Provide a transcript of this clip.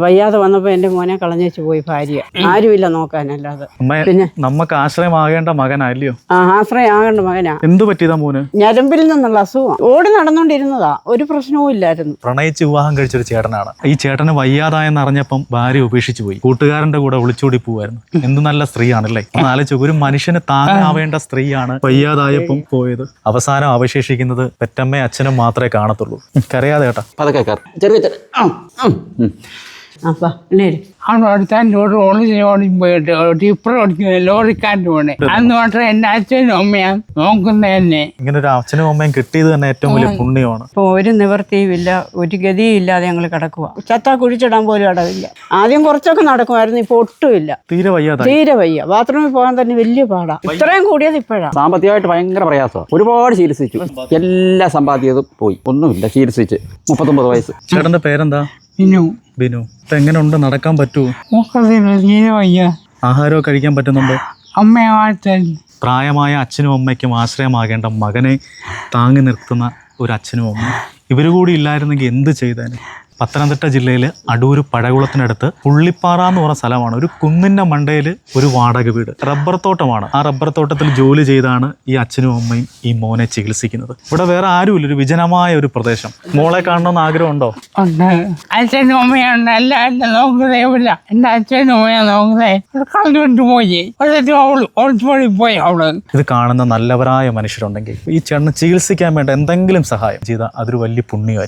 വയ്യാതെ വന്നപ്പോ എന്റെ മോനെ കളഞ്ഞേച്ചു പോയി ഭാര്യ. ആരുമില്ല നോക്കാനല്ലാതെ. പിന്നെ നമുക്ക് ആശ്രയമാകേണ്ട മകനല്ലയോ? ആശ്രയമാകേണ്ട മകനാ. എന്തു പറ്റിയതാ മോന്? ഞരമ്പിൽ നിന്നുള്ള അസുഖം. ഓടി നടന്നുകൊണ്ടിരുന്നതാ, ഒരു പ്രശ്നവും ഇല്ലായിരുന്നു. പ്രണയിച്ച് വിവാഹം കഴിച്ചൊരു ചേട്ടനാണ്. ഈ ചേട്ടന് വയ്യാതായെന്ന് അറിഞ്ഞപ്പം ഭാര്യ ഉപേക്ഷിച്ചു പോയി. കൂട്ടുകാരന്റെ കൂടെ ഒളിച്ചോടി പോവായിരുന്നു. എന്ത് നല്ല സ്ത്രീയാണല്ലേ. ആലോചിച്ചു, ഒരു മനുഷ്യന് താങ്ങാവേണ്ട സ്ത്രീയാണ് വയ്യാതായപ്പം പോയത്. അവസാനം അവശേഷിക്കുന്നത് പെറ്റമ്മയും അച്ഛനും മാത്രമേ കാണത്തുള്ളൂ. കരയാതെ കേട്ടാ. പോയിട്ട് ടിപ്പർ ഓടിക്കുന്നത് ലോറിക്കാരൻ്റെ പോണേ. അന്ന് മാത്രം എന്റെ അച്ഛനും അമ്മയും നോക്കുന്നത് തന്നെ. ഇങ്ങനെ ഒരു അച്ഛനും അമ്മയും കിട്ടിയത് തന്നെ ഏറ്റവും വലിയ പുണ്യമാണ്. ഇപ്പൊ ഒരു നിവൃത്തിയുമില്ല, ഒരു ഗതിയും ഇല്ലാതെ ഞങ്ങൾ കിടക്കുക. ചത്താ കുഴിച്ചിടാൻ പോലും ഇടവില്ല. ആദ്യം കുറച്ചൊക്കെ നടക്കുമായിരുന്നു, ഇപ്പൊ ഒട്ടുമില്ല. തീരെ വയ്യാതെ. തീരെ വയ്യ. ബാത്റൂമിൽ പോകാൻ തന്നെ വലിയ പാടാ. ഇത്രയും കൂടിയത് ഇപ്പോഴാണ്. സാമ്പത്തികമായിട്ട് ഭയങ്കര പ്രയാസമാണ്. ഒരുപാട് ചികിത്സിച്ചു, എല്ലാ സമ്പാദ്യതും പോയി. ഒന്നുമില്ല, ചികിത്സിച്ച് 39 വയസ്സ്. ചേട്ടന്റെ പേരെന്താ? ബിനു. ഇപ്പൊ എങ്ങനെയുണ്ട്? നടക്കാൻ പറ്റുമോ? തീരെ വയ്യ. ആഹാരമൊക്കെ കഴിക്കാൻ പറ്റുന്നുണ്ടോ? അമ്മയെ വാഴ്ത്താൻ. പ്രായമായ അച്ഛനും അമ്മയ്ക്കും ആശ്രയമാകേണ്ട മകനെ താങ്ങി നിർത്തുന്ന ഒരു അച്ഛനും അമ്മ ഇവർ കൂടി ഇല്ലായിരുന്നെങ്കിൽ എന്ത് ചെയ്തേനെ? പത്തനംതിട്ട ജില്ലയിൽ അടൂർ പഴകുളത്തിനടുത്ത് പുള്ളിപ്പാറ എന്ന് പറഞ്ഞ സ്ഥലമാണ്. ഒരു കുന്നിൻ്റെ മണ്ടയിൽ ഒരു വാടക വീട്, റബ്ബർ തോട്ടമാണ്. ആ റബ്ബർ തോട്ടത്തിൽ ജോലി ചെയ്താണ് ഈ അച്ഛനും അമ്മയും ഈ മോനെ ചികിത്സിക്കുന്നത്. ഇവിടെ വേറെ ആരുമില്ല, ഒരു വിജനമായ ഒരു പ്രദേശം. മോളെ കാണണമെന്ന് ആഗ്രഹമുണ്ടോ? അച്ഛനും അമ്മയുണ്ട്, എല്ലാം നോക്കുന്നേവില്ല. എന്റെ അച്ഛനും അമ്മയെ നോക്കുന്നേ കളഞ്ഞുകൊണ്ട് പോയി. പോയി അവള്. ഇത് കാണുന്ന നല്ലവരായ മനുഷ്യരുണ്ടെങ്കിൽ ഈ ചേട്ടന് ചികിത്സിക്കാൻ വേണ്ട എന്തെങ്കിലും സഹായം ചെയ്താൽ അതൊരു വലിയ പുണ്യമായി.